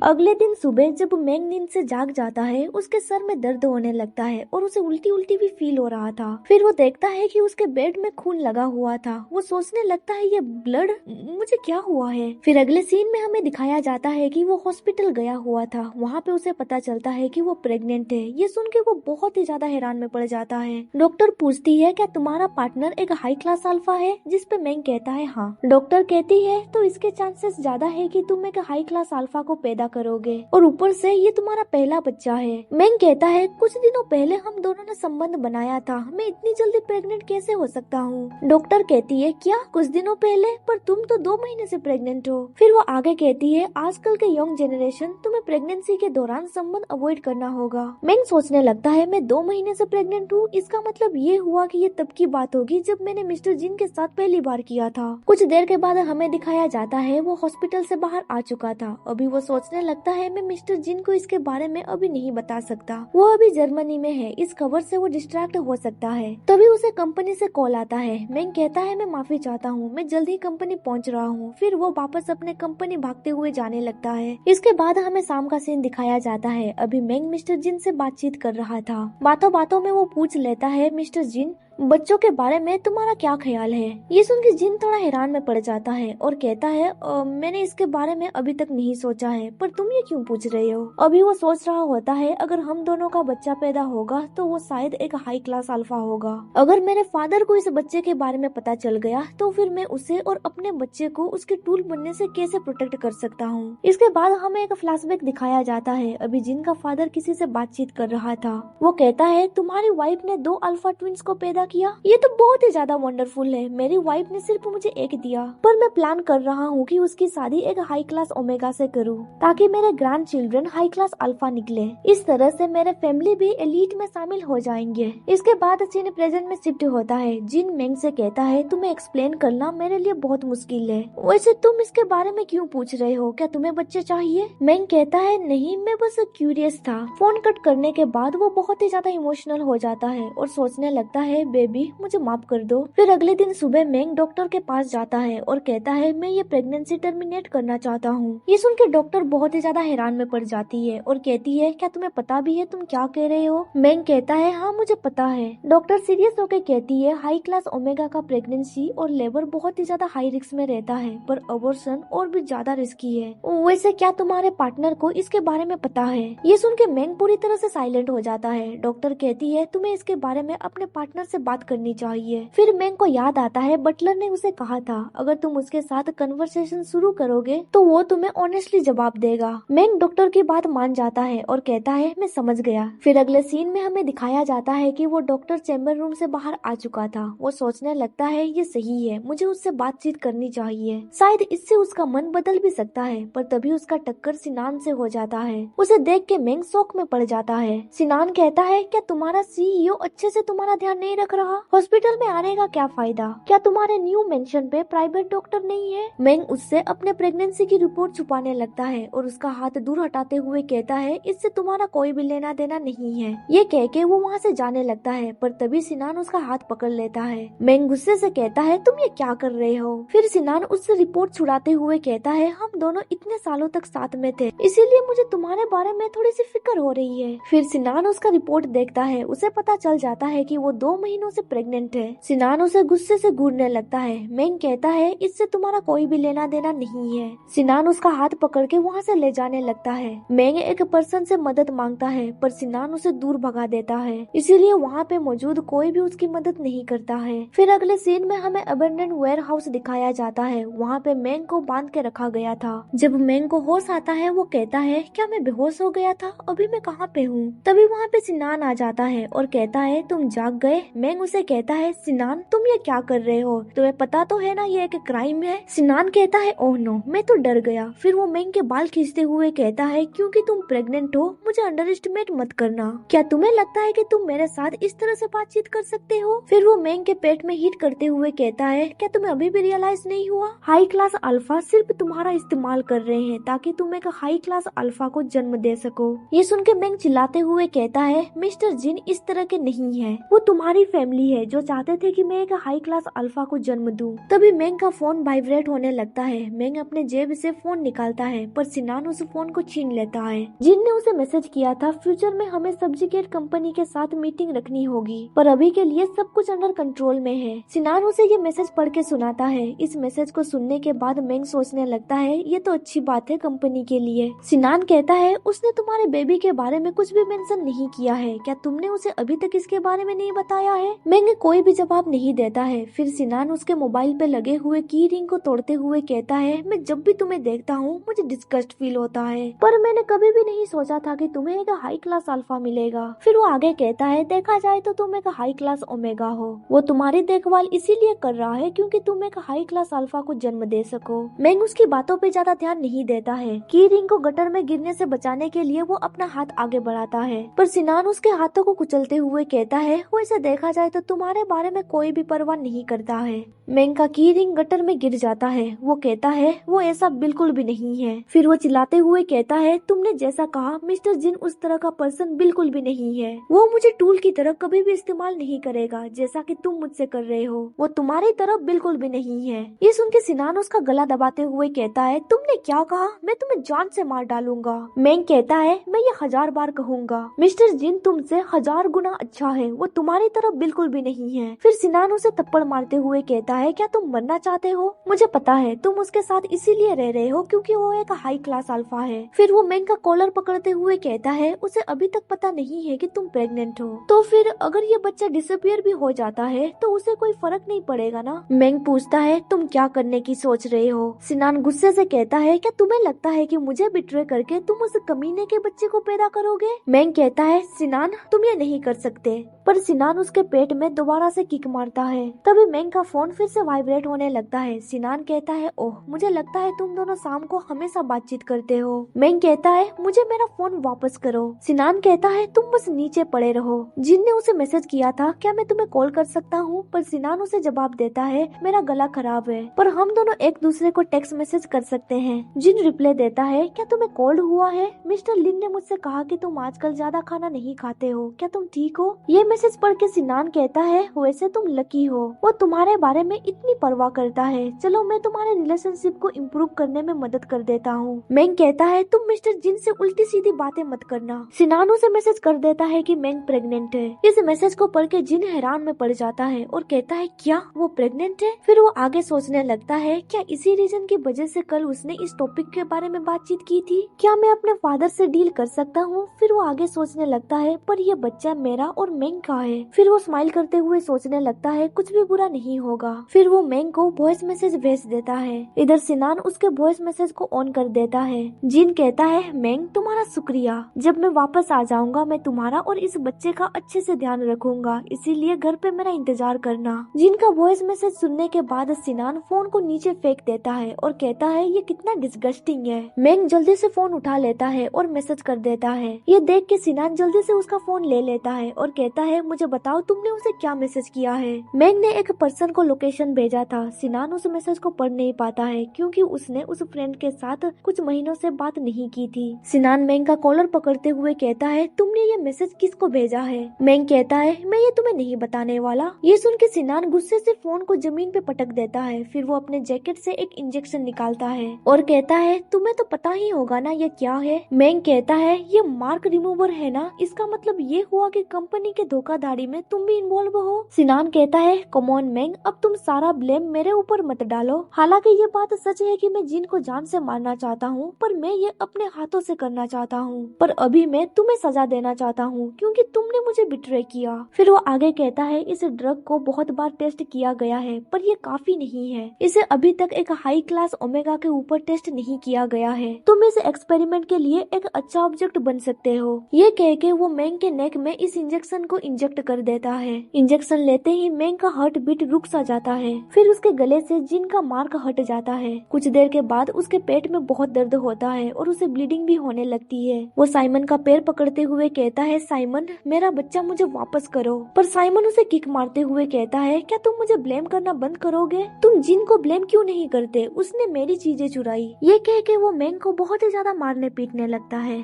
अगले दिन सुबह जब मैंग नींद से जाग जाता है, उसके सर में दर्द होने लगता है और उसे उल्टी उल्टी भी फील हो रहा था। फिर वो देखता है कि उसके बेड में खून लगा हुआ था। वो सोचने लगता है ये ब्लड, मुझे क्या हुआ है। फिर अगले सीन में हमें दिखाया जाता है कि वो हॉस्पिटल गया हुआ था। वहाँ पे उसे पता चलता है कि वो प्रेग्नेंट है। ये सुन के वो बहुत ही ज्यादा हैरान में पड़ जाता है। डॉक्टर पूछती है क्या तुम्हारा पार्टनर एक हाई क्लास अल्फा है, जिसपे मैंग कहता है हाँ। डॉक्टर कहती है तो इसके चांसेस ज्यादा है कि तुम एक हाई क्लास अल्फा को पैदा करोगे और ऊपर से ये तुम्हारा पहला बच्चा है। मैंग कहता है कुछ दिनों पहले हम दोनों ने संबंध बनाया था, मैं इतनी जल्दी प्रेग्नेंट कैसे हो सकता हूँ। डॉक्टर कहती है क्या कुछ दिनों पहले, पर तुम तो 2 महीने से प्रेग्नेंट हो। फिर वो आगे कहती है आजकल के यंग जनरेशन, तुम्हें प्रेगनेंसी के दौरान संबंध अवॉइड करना होगा। मैंग सोचने लगता है मैं 2 महीने से प्रेग्नेंट हूँ, इसका मतलब ये हुआ कि ये तब की बात होगी जब मैंने मिस्टर जिन के साथ पहली बार किया था। कुछ देर के बाद हमें दिखाया जाता है वो हॉस्पिटल से बाहर आ चुका था। अभी वो सोचने लगता है मैं मिस्टर जिन को इसके बारे में अभी नहीं बता सकता, वो अभी जर्मनी में है, इस खबर से वो डिस्ट्रैक्ट हो सकता है। तभी उसे कंपनी से कॉल आता है। मैंग कहता है मैं माफी चाहता हूँ, मैं जल्द ही कंपनी पहुँच रहा हूँ। फिर वो वापस अपने कंपनी भागते हुए जाने लगता है। इसके बाद हमें शाम का सीन दिखाया जाता है। अभी मैंग मिस्टर जिन से बातचीत कर रहा था। बातों बातों में वो पूछ लेता है मिस्टर जिन बच्चों के बारे में तुम्हारा क्या ख्याल है। ये सुन के जिन थोड़ा हैरान में पड़ जाता है और कहता है मैंने इसके बारे में अभी तक नहीं सोचा है, पर तुम ये क्यों पूछ रहे हो। अभी वो सोच रहा होता है अगर हम दोनों का बच्चा पैदा होगा तो वो शायद एक हाई क्लास अल्फा होगा। अगर मेरे फादर को इस बच्चे के बारे में पता चल गया तो फिर मैं उसे और अपने बच्चे को उसके टूल बनने से कैसे प्रोटेक्ट कर सकता हूँ। इसके बाद हमें एक फ्लैशबैक दिखाया जाता है। अभी जिन का फादर किसी से बातचीत कर रहा था। वो कहता है तुम्हारी वाइफ ने 2 अल्फा ट्विंस को पैदा किया, ये तो बहुत ही ज्यादा वंडरफुल है। मेरी वाइफ ने सिर्फ मुझे एक दिया, पर मैं प्लान कर रहा हूँ कि उसकी शादी एक हाई क्लास ओमेगा से करूँ ताकि मेरे grand children high class alpha निकले। इस तरह से मेरे फैमिली भी एलीट में शामिल हो जाएंगे। इसके बाद सीन प्रेजेंट में शिफ्ट होता है। जिन मैंग से कहता है तुम्हें एक्सप्लेन करना मेरे लिए बहुत मुश्किल है, वैसे तुम इसके बारे में क्यों पूछ रहे हो, क्या तुम्हें बच्चे चाहिए। मैंग कहता है नहीं, मैं बस क्यूरियस था। फोन कट करने के बाद वो बहुत ही ज्यादा इमोशनल हो जाता है और सोचने लगता है बेबी मुझे माफ कर दो। फिर अगले दिन सुबह मैंग डॉक्टर के पास जाता है और कहता है मैं ये प्रेगनेंसी टर्मिनेट करना चाहता हूँ। ये सुन के डॉक्टर बहुत ही ज्यादा हैरान में पड़ जाती है और कहती है क्या तुम्हें पता भी है तुम क्या कह रहे हो। मैंग कहता है हाँ मुझे पता है। डॉक्टर सीरियस होकर कहती है हाई क्लास ओमेगा का प्रेगनेंसी और लेबर बहुत ही ज्यादा हाई रिस्क में रहता है, पर अबॉर्शन और भी ज्यादा रिस्की है। वैसे क्या तुम्हारे पार्टनर को इसके बारे में पता है। ये सुन के मैंग पूरी तरह से साइलेंट हो जाता है। डॉक्टर कहती है तुम्हें इसके बारे में अपने पार्टनर से बात करनी चाहिए। फिर मैंग को याद आता है बटलर ने उसे कहा था अगर तुम उसके साथ कन्वर्सेशन शुरू करोगे तो वो तुम्हें ऑनेस्टली जवाब देगा। मैंग डॉक्टर की बात मान जाता है और कहता है मैं समझ गया। फिर अगले सीन में हमें दिखाया जाता है कि वो डॉक्टर चैम्बर रूम से बाहर आ चुका था। वो सोचने लगता है ये सही है, मुझे उससे बातचीत करनी चाहिए, शायद इससे उसका मन बदल भी सकता है। पर तभी उसका टक्कर सिनान से हो जाता है। उसे देख के मैंग शॉक में पड़ जाता है। सिनान कहता है क्या तुम्हारा सीईओ अच्छे से तुम्हारा ध्यान नहीं रख रहा, हॉस्पिटल में आने का क्या फायदा, क्या तुम्हारे न्यू मेंशन पे प्राइवेट डॉक्टर नहीं है। मैंग उससे अपने प्रेगनेंसी की रिपोर्ट छुपाने लगता है और उसका हाथ दूर हटाते हुए कहता है इससे तुम्हारा कोई भी लेना देना नहीं है। ये कह के वो वहाँ से जाने लगता है, पर तभी सिनान उसका हाथ पकड़ लेता है। मैंग गुस्से से कहता है तुम ये क्या कर रहे हो। फिर सिनान उससे रिपोर्ट छुड़ाते हुए कहता है हम दोनों इतने सालों तक साथ में थे, इसीलिए मुझे तुम्हारे बारे में थोड़ी सी फिक्र हो रही है। फिर सिनान उसका रिपोर्ट देखता है। उसे पता चल जाता है कि वो 2 महीनों से प्रेग्नेंट है। सिनान उसे गुस्से से घूरने लगता है। मैंग कहता है इससे तुम्हारा कोई भी लेना देना नहीं है। सिनान उसका हाथ पकड़ के वहाँ से ले जाने लगता है। मैंग एक पर्सन से मदद मांगता है, पर सिनान उसे दूर भगा देता है, इसीलिए वहाँ पे मौजूद कोई भी उसकी मदद नहीं करता है। फिर अगले सीन में हमें अबेंडन वेयर हाउस दिखाया जाता है। वहाँ पे मैंग को बांध के रखा गया था। जब मैंग को होश आता है वो कहता है क्या मैं बेहोश हो गया था, अभी मैं कहाँ पे हूँ। तभी वहाँ पे सिनान आ जाता है और कहता है तुम जाग गए। मैंग उसे कहता है सिनान तुम ये क्या कर रहे हो, तुम्हें पता तो है ना ये एक क्राइम है। सिनान कहता है ओह नो, मैं तो डर गया। फिर वो मैंग के बाल खींचते हुए कहता है क्योंकि तुम प्रेग्नेंट हो मुझे अंडर एस्टिमेट मत करना, क्या तुम्हें लगता है कि तुम मेरे साथ इस तरह से बातचीत कर सकते हो। फिर वो मैंग के पेट में हीट करते हुए कहता है क्या तुम्हें अभी भी रियलाइज नहीं हुआ, हाई क्लास अल्फा सिर्फ तुम्हारा इस्तेमाल कर रहे हैं ताकि तुम एक हाई क्लास अल्फा को जन्म दे सको। ये सुन के मैंग चिल्लाते हुए कहता है मिस्टर जिन इस तरह के नहीं है, वो तुम्हारी फैमिली है जो चाहते थे कि मैं एक हाई क्लास अल्फा को जन्म दूं। तभी मैंग का फोन वाइब्रेट होने लगता है। मैंग अपने जेब से फोन निकालता है पर सिनान उस फोन को छीन लेता है। जिन ने उसे मैसेज किया था, फ्यूचर में हमें सब्जीकेट कंपनी के साथ मीटिंग रखनी होगी, पर अभी के लिए सब कुछ अंडर कंट्रोल में है। सिनान उसे ये मैसेज पढ़ के सुनाता है। इस मैसेज को सुनने के बाद मैंग सोचने लगता है ये तो अच्छी बात है कंपनी के लिए। सिनान कहता है उसने तुम्हारे बेबी के बारे में कुछ भी मेंशन नहीं किया है, क्या तुमने उसे अभी तक इसके बारे में नहीं बताया है? मैंग कोई भी जवाब नहीं देता है। फिर सिनान उसके मोबाइल पे लगे हुए की रिंग को तोड़ते हुए कहता है मैं जब भी तुम्हें देखता हूँ मुझे डिस्गस्ट फील होता है, पर मैंने कभी भी नहीं सोचा था कि तुम्हें एक हाई क्लास अल्फा मिलेगा। फिर वो आगे कहता है देखा जाए तो तुम एक हाई क्लास ओमेगा हो। वो तुम्हारी देखभाल इसीलिए कर रहा है क्योंकि तुम एक हाई क्लास अल्फा को जन्म दे सको। मैंग उसकी बातों पे ज्यादा ध्यान नहीं देता है। की रिंग को गटर में गिरने से बचाने के लिए वो अपना हाथ आगे बढ़ाता है, पर सिनान उसके हाथों को कुचलते हुए कहता है वैसे देखा जाए तो तुम्हारे बारे में कोई भी परवाह नहीं करता है। मैंग का की रिंग गटर में गिर जाता है। वो कहता है वो ऐसा बिल्कुल भी नहीं है। फिर वो चिल्लाते हुए कहता है तुमने जैसा कहा मिस्टर जिन उस तरह का पर्सन बिल्कुल भी नहीं है। वो मुझे टूल की तरह कभी भी इस्तेमाल नहीं करेगा जैसा कि तुम मुझसे कर रहे हो। वो तुम्हारी तरफ बिल्कुल भी नहीं है। ये सुन के सिनान उसका गला दबाते हुए कहता है तुमने क्या कहा? मैं तुम्हें जान से मार डालूंगा। मैंग कहता है मैं ये 1000 बार कहूंगा मिस्टर जिन तुमसे 1000 गुना अच्छा है। वो तुम्हारी तरफ बिल्कुल भी नहीं है। फिर सिनान उसे थप्पड़ मारते हुए कहता है क्या तुम मरना चाहते हो? मुझे पता है तुम उसके साथ इसीलिए रह रहे हो क्योंकि वो एक हाई क्लास अल्फा है। फिर वो मैंग का कॉलर पकड़ते हुए कहता है उसे अभी तक पता नहीं है कि तुम प्रेग्नेंट हो, तो फिर अगर ये बच्चा डिसअपियर भी हो जाता है तो उसे कोई फर्क नहीं पड़ेगा ना? मैंग पूछता है तुम क्या करने की सोच रहे हो? सिनान गुस्से से कहता है क्या तुम्हें लगता है कि मुझे बिट्रे करके तुम उस कमीने के बच्चे को पैदा करोगे? मैंग कहता है सिनान तुम ये नहीं कर सकते, पर सिनान उसके पेट में दोबारा से किक मारता है। तभी मैंग का फोन फिर से वाइब्रेट होने लगता है। सिनान कहता है ओह मुझे लगता है तुम दोनों शाम को हमेशा बातचीत करते हो। मैंग कहता है मुझे मेरा फोन वापस करो। सिनान कहता है तुम बस नीचे पड़े रहो। जिन ने उसे मैसेज किया था क्या मैं तुम्हें कॉल कर सकता हूँ, पर सिनान उसे जवाब देता है मेरा गला खराब है, पर हम दोनों एक दूसरे को टेक्स्ट मैसेज कर सकते हैं। जिन रिप्लाई देता है क्या तुम्हें कोल्ड हुआ है? मिस्टर लिन ने मुझसे कहा कि तुम आजकल ज्यादा खाना नहीं खाते हो, क्या तुम ठीक हो? ये मैसेज पढ़ के सिनान कहता है वैसे तुम लकी हो, वो तुम्हारे बारे में इतनी परवाह करता है। चलो मैं तुम्हारे रिलेशनशिप को इम्प्रूव करने में मदद कर देता हूँ। मैंग कहता है तुम मिस्टर जिन से उल्टी सीधी बातें मत करना। सिनान उसे मैसेज कर देता है कि मैंग प्रेग्नेंट है। इस मैसेज को पढ़ के जिन हैरान में पड़ जाता है और कहता है क्या वो प्रेग्नेंट है? फिर वो आगे सोचने लगता है क्या इसी रीजन की वजह से कल उसने इस टॉपिक के बारे में बातचीत की थी? क्या मैं अपने फादर से डील कर सकता हूँ? फिर वो आगे सोचने लगता है पर ये बच्चा मेरा और मैंग का है। फिर वो स्माइल करते हुए सोचने लगता है कुछ भी बुरा नहीं होगा। फिर वो मैंग को वॉइस मैसेज भेज देता है। इधर सिनान उसके वॉइस मैसेज को ऑन कर देता है। जिन कहता है मैंग तुम्हारा शुक्रिया, जब मैं वापस आ जाऊंगा मैं तुम्हारा और इस बच्चे का अच्छे से ध्यान रखूंगा, इसीलिए घर पे मेरा इंतजार करना। जिनका वॉइस मैसेज सुनने के बाद सिनान फोन को नीचे फेंक देता है और कहता है ये कितना डिस्गस्टिंग है। मैंग जल्दी से फोन उठा लेता है और मैसेज कर देता है। ये देख के सिनान जल्दी से उसका फोन ले लेता है और कहता है मुझे बताओ तुमने उसे क्या मैसेज किया है? मैंग ने एक पर्सन को लोकेशन भेजा था। सिनान उस मैसेज को पढ़ नहीं पाता है क्योंकि उसने उस फ्रेंड के साथ कुछ महीनों से बात नहीं की थी। सिनान मैंग का कॉलर पकड़ते हुए कहता है तुमने ये मैसेज किसको भेजा है? मैंग कहता है मैं ये तुम्हें नहीं बताने वाला। ये सुन के सिनान गुस्से से फोन को जमीन पे पटक देता है। फिर वो अपने जैकेट से एक इंजेक्शन निकालता है और कहता है तुम्हें तो पता ही होगा ना ये क्या है? मैंग कहता है ये मार्क रिमूवर है ना, इसका मतलब ये हुआ कि कंपनी के धोखाधड़ी में तुम भी इन्वॉल्व हो। सिनान कहता है कम ऑन मैंग, अब तुम सारा ब्लेम मेरे ऊपर मत डालो। हालांकि ये बात सच है कि मैं जिन को जान से मारना चाहता हूँ, पर मैं ये अपने हाथों से करना चाहता हूँ। पर अभी मैं तुम्हें सजा देना चाहता हूँ क्योंकि तुमने मुझे बिट्रे किया। फिर वो आगे कहता है इस ड्रग को बहुत बार टेस्ट किया गया है पर ये काफी नहीं है। इसे अभी तक एक हाई क्लास ओमेगा के ऊपर टेस्ट नहीं किया गया है। तुम इस एक्सपेरिमेंट के लिए एक अच्छा ऑब्जेक्ट बन सकते हो। ये कह के वो मैंग के नेक में इस इंजेक्शन को इंजेक्ट कर देता है। इंजेक्शन लेते ही मैंग का हार्ट बीट रुक सा जाता है। फिर उसके गले से जिन का मार्क हट जाता है। कुछ देर के बाद उसके पेट में बहुत दर्द होता है और उसे ब्लीडिंग भी होने लगती है। वो साइमन का पैर पकड़ते हुए कहता है साइमन मेरा बच्चा मुझे वापस करो। पर साइमन उसे किक मारते हुए कहता है क्या तुम मुझे ब्लेम करना बंद करोगे? तुम जिन को ब्लेम क्यों नहीं करते? उसने मेरी चीजें चुराई। ये कह के वो मैंग को बहुत ही ज्यादा मारने पीटने लगता है।